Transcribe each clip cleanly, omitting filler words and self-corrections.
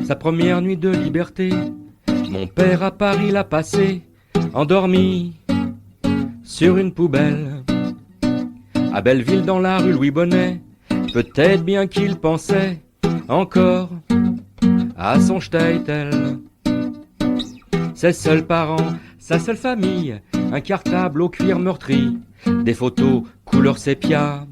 sa première nuit de liberté. Mon père à Paris l'a passé, endormi sur une poubelle. À Belleville dans la rue Louis Bonnet, peut-être bien qu'il pensait encore à son Statel. Ses seuls parents, sa seule famille, un cartable au cuir meurtri, des photos couleur sépia,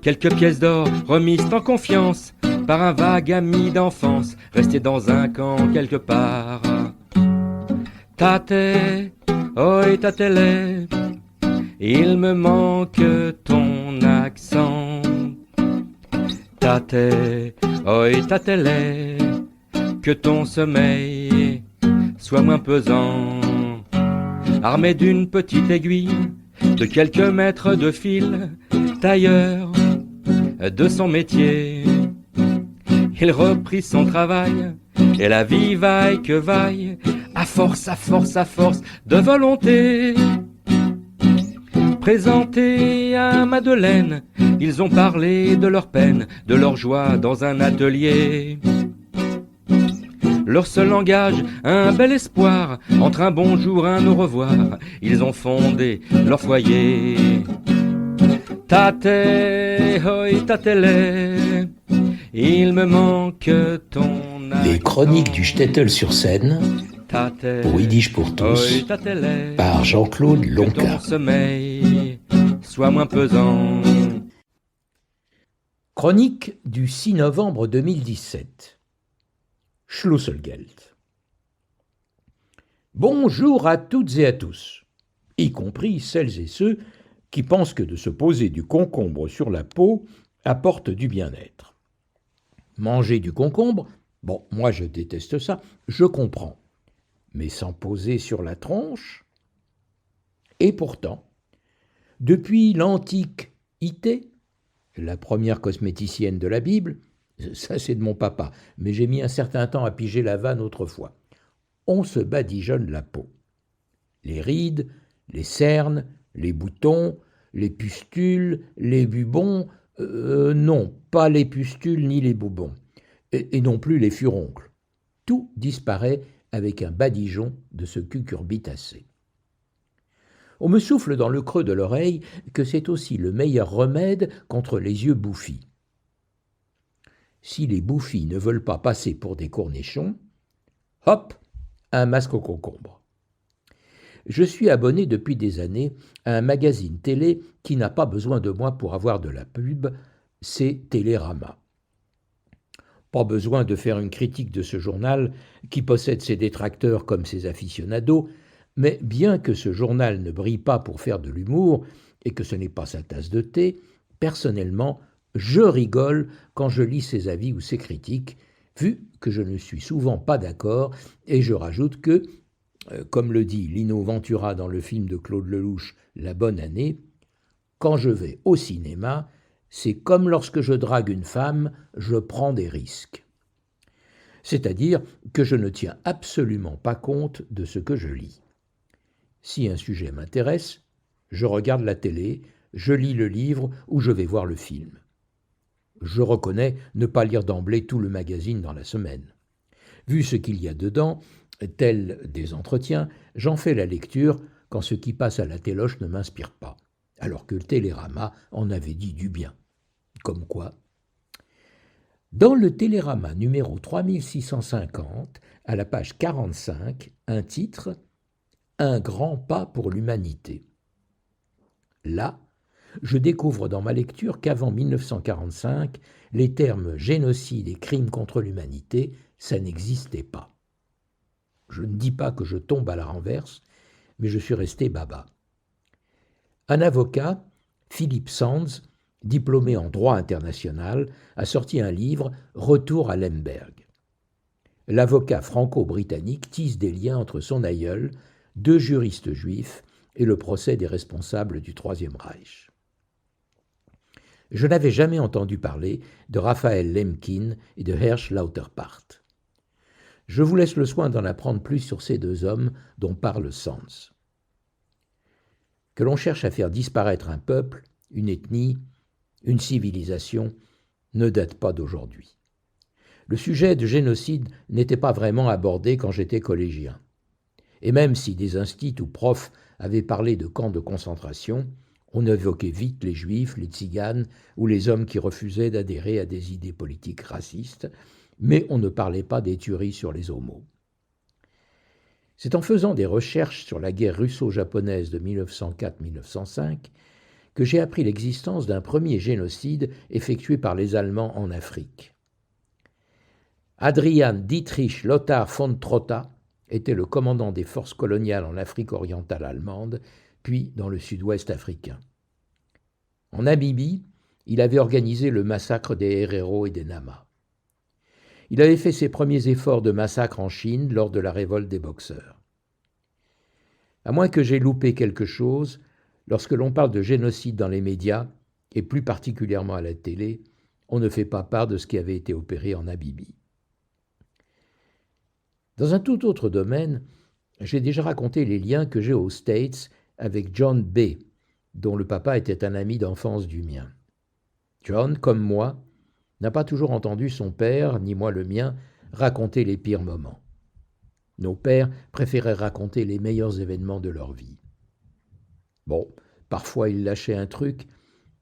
quelques pièces d'or remises en confiance par un vague ami d'enfance, resté dans un camp quelque part. Tate, oi tatele, il me manque ton accent. Tate, oi tatele, que ton sommeil soit moins pesant. Armé d'une petite aiguille, de quelques mètres de fil, tailleur de son métier, il reprit son travail, et la vie vaille que vaille, à force de volonté. Présentés à Madeleine, ils ont parlé de leur peine, de leur joie dans un atelier. Leur seul langage, un bel espoir, entre un bonjour, un au revoir, ils ont fondé leur foyer. Tate, hoi tatele, il me manque ton accent. Les chroniques du Shtetl sur Seine, Tate, pour Yiddish pour tous, hoi tatele, par Jean-Claude que Lonca. ton sommeil soit moins pesant. Chronique du 6 novembre 2017. Schlusselgeld. Bonjour à toutes et à tous, y compris celles et ceux qui pensent que de se poser du concombre sur la peau apporte du bien-être. Manger du concombre, bon, moi je déteste ça, je comprends. Mais s'en poser sur la tronche? Et pourtant, depuis l'antique Ité, la première cosméticienne de la Bible, ça c'est de mon papa, mais j'ai mis un certain temps à piger la vanne autrefois, on se badigeonne la peau. Les rides, les cernes, les boutons, les pustules, les bubons, non, pas les pustules ni les boubons, et non plus les furoncles. Tout disparaît avec un badigeon de ce cucurbitacé. On me souffle dans le creux de l'oreille que c'est aussi le meilleur remède contre les yeux bouffis. Si les bouffis ne veulent pas passer pour des cornichons, hop, un masque au concombre. Je suis abonné depuis des années à un magazine télé qui n'a pas besoin de moi pour avoir de la pub, c'est Télérama. Pas besoin de faire une critique de ce journal qui possède ses détracteurs comme ses aficionados, mais bien que ce journal ne brille pas pour faire de l'humour et que ce n'est pas sa tasse de thé, personnellement, je rigole quand je lis ses avis ou ses critiques, vu que je ne suis souvent pas d'accord, et je rajoute que, comme le dit Lino Ventura dans le film de Claude Lelouch « La bonne année », quand je vais au cinéma, c'est comme lorsque je drague une femme, je prends des risques. C'est-à-dire que je ne tiens absolument pas compte de ce que je lis. Si un sujet m'intéresse, je regarde la télé, je lis le livre ou je vais voir le film. Je reconnais ne pas lire d'emblée tout le magazine dans la semaine. Vu ce qu'il y a dedans, tels des entretiens, j'en fais la lecture quand ce qui passe à la téloche ne m'inspire pas, alors que le Télérama en avait dit du bien. Comme quoi? Dans le Télérama numéro 3650, à la page 45, un titre « Un grand pas pour l'humanité ». Là, je découvre dans ma lecture qu'avant 1945, les termes génocide et crime contre l'humanité, ça n'existait pas. Je ne dis pas que je tombe à la renverse, mais je suis resté baba. Un avocat, Philippe Sands, diplômé en droit international, a sorti un livre « Retour à Lemberg ». L'avocat franco-britannique tisse des liens entre son aïeul, deux juristes juifs, et le procès des responsables du Troisième Reich. Je n'avais jamais entendu parler de Raphaël Lemkin et de Hersch Lauterpacht. Je vous laisse le soin d'en apprendre plus sur ces deux hommes dont parle Sands. Que l'on cherche à faire disparaître un peuple, une ethnie, une civilisation, ne date pas d'aujourd'hui. Le sujet du génocide n'était pas vraiment abordé quand j'étais collégien. Et même si des instituts ou profs avaient parlé de camps de concentration, on évoquait vite les juifs, les tziganes ou les hommes qui refusaient d'adhérer à des idées politiques racistes, mais on ne parlait pas des tueries sur les homos. C'est en faisant des recherches sur la guerre russo-japonaise de 1904-1905 que j'ai appris l'existence d'un premier génocide effectué par les Allemands en Afrique. Adrian Dietrich Lothar von Trotha était le commandant des forces coloniales en Afrique orientale allemande, puis dans le sud-ouest africain. En Namibie, il avait organisé le massacre des Herero et des Nama. Il avait fait ses premiers efforts de massacre en Chine lors de la révolte des Boxers. À moins que j'aie loupé quelque chose, lorsque l'on parle de génocide dans les médias, et plus particulièrement à la télé, on ne fait pas part de ce qui avait été opéré en Namibie. Dans un tout autre domaine, j'ai déjà raconté les liens que j'ai aux States avec John B., dont le papa était un ami d'enfance du mien. John, comme moi, n'a pas toujours entendu son père, ni moi le mien, raconter les pires moments. Nos pères préféraient raconter les meilleurs événements de leur vie. Bon, parfois il lâchait un truc,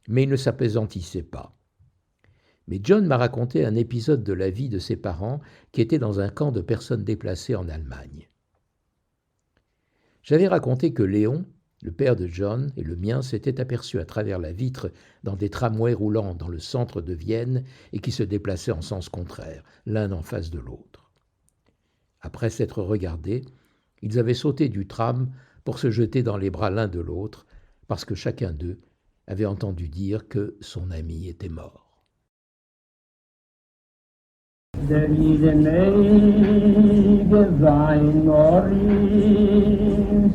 mais il ne s'appesantissait pas. Mais John m'a raconté un épisode de la vie de ses parents qui étaient dans un camp de personnes déplacées en Allemagne. J'avais raconté que Léon, le père de John et le mien, s'étaient aperçus à travers la vitre dans des tramways roulants dans le centre de Vienne et qui se déplaçaient en sens contraire, l'un en face de l'autre. Après s'être regardés, ils avaient sauté du tram pour se jeter dans les bras l'un de l'autre, parce que chacun d'eux avait entendu dire que son ami était mort. Der jede Neige sein Norin,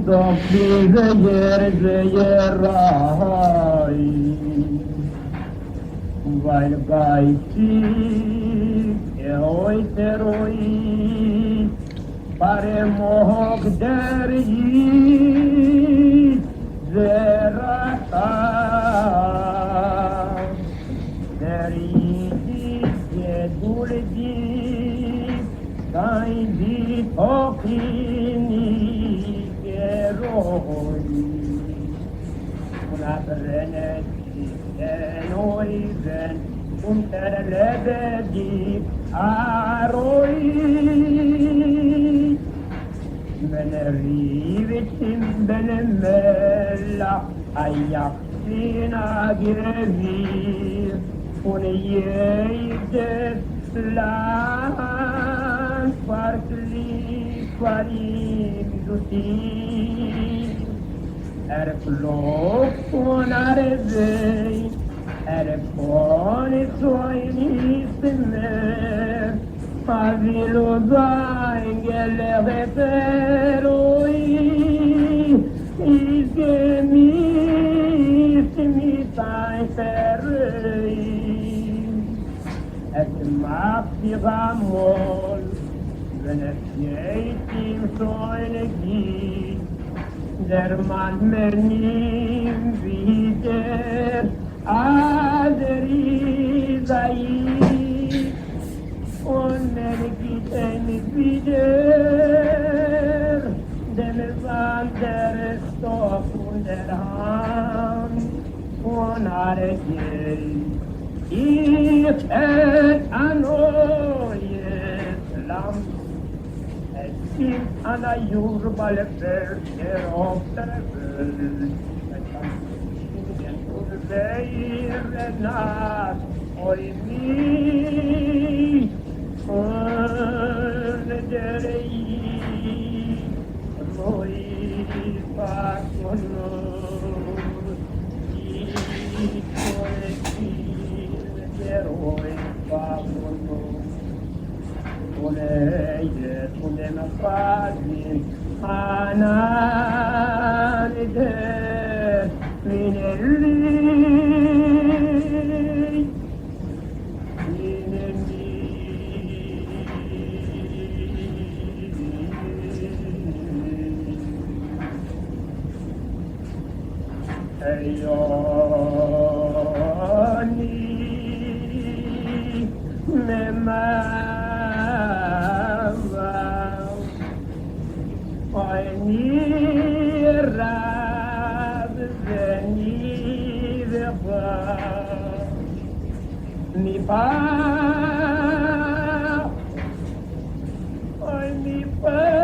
doch diese Jerserei, weil geistig heute ruhig, paremog der Jerserei, der Dein die Tokini Geroi und abrenne die Neusen und erlebe die Aroi Menerivet im Benemella Ayakina Gevir und jedes Land sparkling farin duti flog från Arvej från ett soinisme Pavilodang referoi isgemis mitai ferrei et maftiramol Venetiatim soinegi der man mernim vider aderi zai und mergiten vider den vander stoff und der hand und argei Ich an neues Land, es gibt eine Jurbale Völker auf der Welt, es kann den Urwehren nach Eumi, und der Roifak und Heroi famoso, oleye kunena fazin, ananide minelli, minelli. mi père, mi père,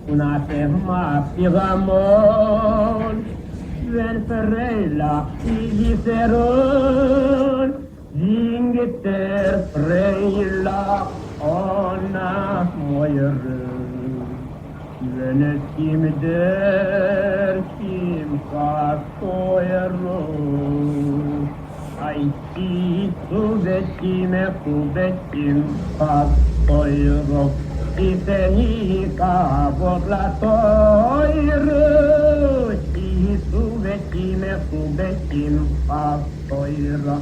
Una ferma piramon, ven ferreilla, Ciceron, Gingeter freilla, ona moire. Venetim der kim kastoero, Aiti suvetime kuvetim kastoero. Itenica vorlatoiro, si suvetime kuvetim kastoero,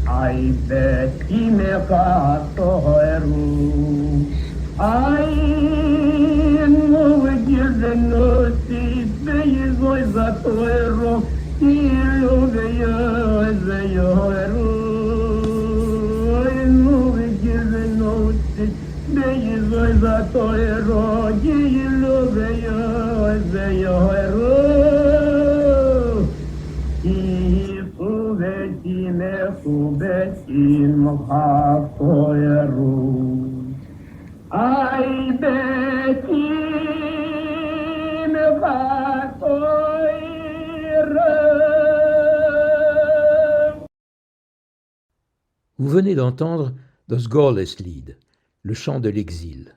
ai vetime kastoero. Ai nu gildeno si beizoi zatoero, ilu veioero. Nu gildeno si beizoi zatoero, ilu veioero. Isu vetime kuvetim kastoero. Ai betim vatoire. Vous venez d'entendre Das Gårdeslied, le chant de l'exil,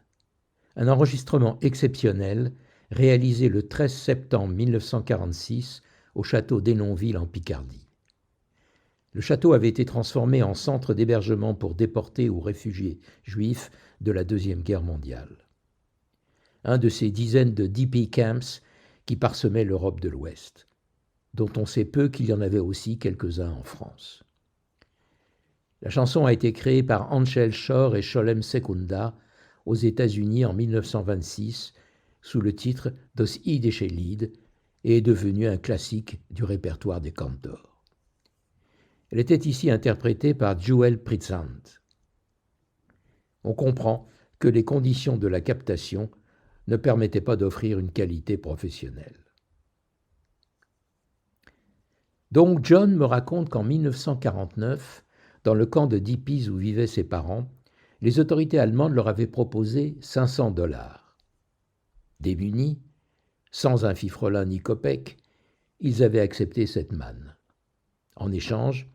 un enregistrement exceptionnel réalisé le 13 septembre 1946 au château d'Henonville en Picardie. Le château avait été transformé en centre d'hébergement pour déportés ou réfugiés juifs de la Deuxième Guerre mondiale. Un de ces dizaines de DP camps qui parsemaient l'Europe de l'Ouest, dont on sait peu qu'il y en avait aussi quelques-uns en France. La chanson a été créée par Anshel Shore et Sholem Sekunda aux États-Unis en 1926 sous le titre Das Idische Lied et est devenue un classique du répertoire des cantors. Elle était ici interprétée par Jewel Pritzand. On comprend que les conditions de la captation ne permettaient pas d'offrir une qualité professionnelle. Donc John me raconte qu'en 1949, dans le camp de Dippies où vivaient ses parents, les autorités allemandes leur avaient proposé $500. Démunis, sans un fifrelin ni copec, ils avaient accepté cette manne. En échange,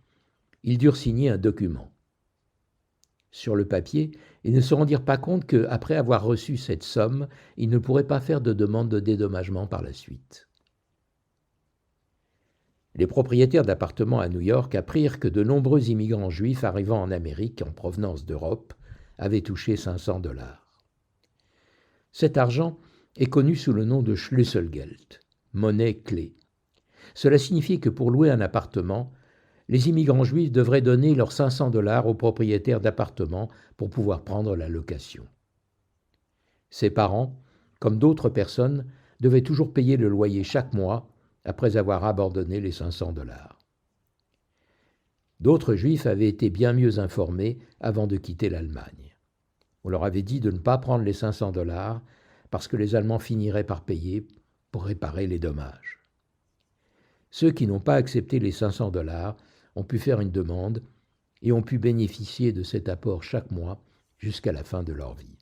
ils durent signer un document. Sur le papier, ils ne se rendirent pas compte qu'après avoir reçu cette somme, ils ne pourraient pas faire de demande de dédommagement par la suite. Les propriétaires d'appartements à New York apprirent que de nombreux immigrants juifs arrivant en Amérique en provenance d'Europe avaient touché $500. Cet argent est connu sous le nom de Schlüsselgeld, monnaie clé. Cela signifie que pour louer un appartement, les immigrants juifs devraient donner leurs $500 aux propriétaires d'appartements pour pouvoir prendre la location. Ses parents, comme d'autres personnes, devaient toujours payer le loyer chaque mois après avoir abandonné les $500. D'autres juifs avaient été bien mieux informés avant de quitter l'Allemagne. On leur avait dit de ne pas prendre les $500 parce que les Allemands finiraient par payer pour réparer les dommages. Ceux qui n'ont pas accepté les $500 ont pu faire une demande et ont pu bénéficier de cet apport chaque mois jusqu'à la fin de leur vie.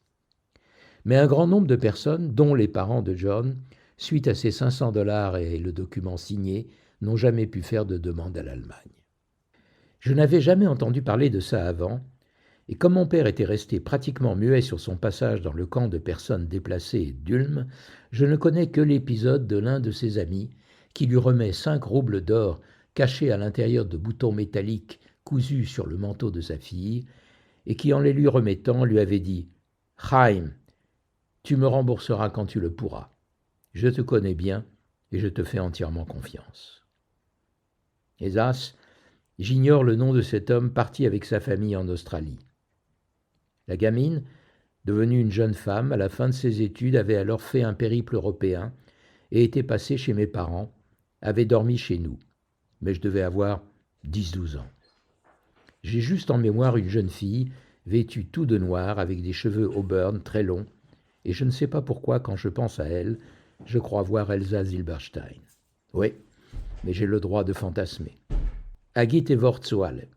Mais un grand nombre de personnes, dont les parents de John, suite à ces $500 et le document signé, n'ont jamais pu faire de demande à l'Allemagne. Je n'avais jamais entendu parler de ça avant, et comme mon père était resté pratiquement muet sur son passage dans le camp de personnes déplacées d'Ulm, je ne connais que l'épisode de l'un de ses amis qui lui remet 5 roubles d'or cachés à l'intérieur de boutons métalliques cousus sur le manteau de sa fille, et qui, en les lui remettant, lui avait dit « Chaim, tu me rembourseras quand tu le pourras. Je te connais bien et je te fais entièrement confiance. » Hélas, j'ignore le nom de cet homme parti avec sa famille en Australie. La gamine, devenue une jeune femme, à la fin de ses études, avait alors fait un périple européen et était passée chez mes parents, avait dormi chez nous, mais je devais avoir 10-12 ans. J'ai juste en mémoire une jeune fille, vêtue tout de noir, avec des cheveux auburn très longs, et je ne sais pas pourquoi, quand je pense à elle, je crois voir Elsa Zilberstein. Oui, mais j'ai le droit de fantasmer. Agit et Wort zu alle.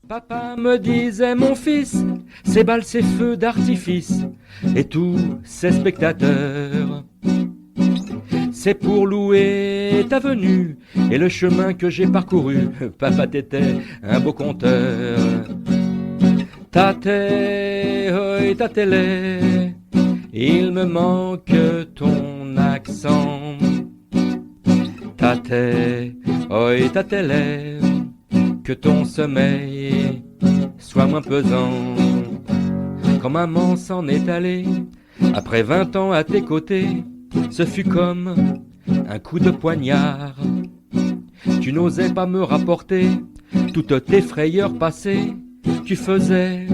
Papa me disait, mon fils, ces balles, ces feux d'artifice, et tous ces spectateurs, c'est pour louer ta venue et le chemin que j'ai parcouru. Papa, t'étais un beau conteur. Tate, oi, tatele, il me manque ton accent. Tate, oi, tatele, que ton sommeil soit moins pesant. Quand maman s'en est allée, après 20 ans à tes côtés, ce fut comme un coup de poignard. Tu n'osais pas me rapporter toutes tes frayeurs passées, tu faisais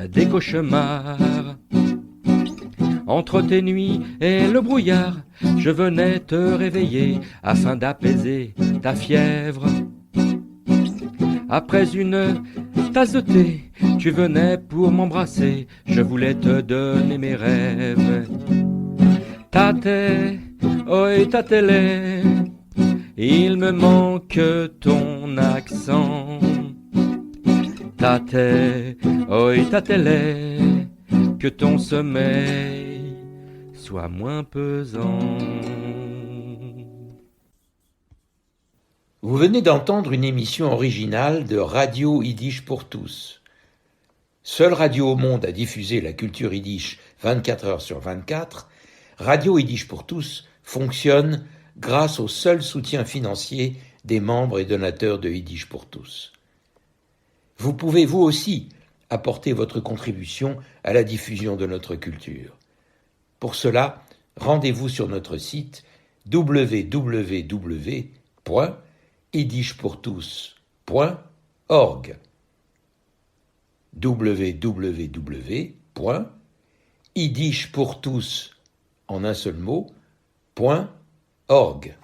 des cauchemars. Entre tes nuits et le brouillard, je venais te réveiller afin d'apaiser ta fièvre. Après une tasse de thé, tu venais pour m'embrasser, je voulais te donner mes rêves. Tate, oi, tatele, il me manque ton accent. Tate, oi, tatele, que ton sommeil soit moins pesant. Vous venez d'entendre une émission originale de Radio Yiddish pour tous. Seule radio au monde à diffuser la culture yiddish 24 heures sur 24, Radio Yiddish pour tous fonctionne grâce au seul soutien financier des membres et donateurs de Yiddish pour tous. Vous pouvez vous aussi apporter votre contribution à la diffusion de notre culture. Pour cela, rendez-vous sur notre site www.yiddishpourtous.org www.yiddishpourtous en un seul mot, .org.